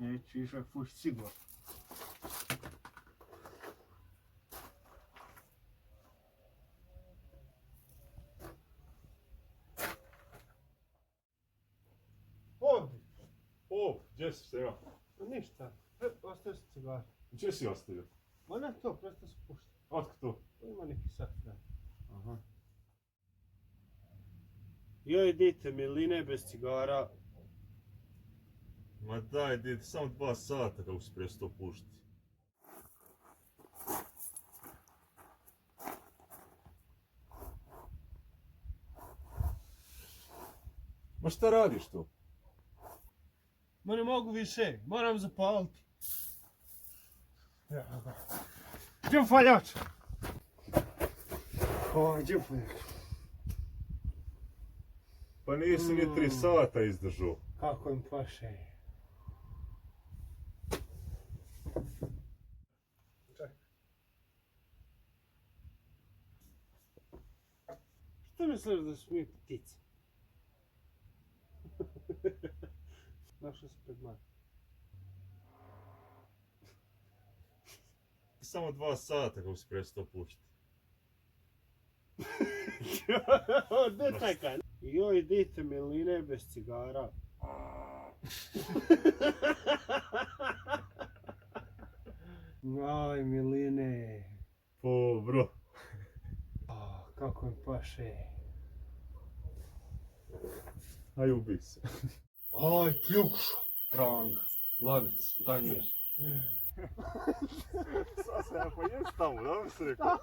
Neću više pušiti sigurno. Ovdje. O, gdje si Steva? No ništa. Ostavio sam cigar. Gdje si ostavio? Ma ne to, prestao sam puštati. Otko to? Ima neki sat vremena. Aha. Joj, dite miline bez cigara. Ma daj, dite, samo 2 sata kako si prestao puštiti. Ma šta radiš tu? Ma ne mogu više, moram zapaliti. Gdje je faljač? O, gdje je faljač? Pa nisi ni 3 sata izdržao. Kako im paše. Čekaj. Što misliš da su mi ptice? Našao se pred mnom. Samo 2 sata kako si prestao puštiti. Ne čekaj. Joj, dite miline bez cigara. Aj, miline. Po, bro. Kako im paše. Aj, ubij se. Aj, ključo. Pranga. Lanac, tanjir. Sad se ja pojesti tamo, da mi se rekao?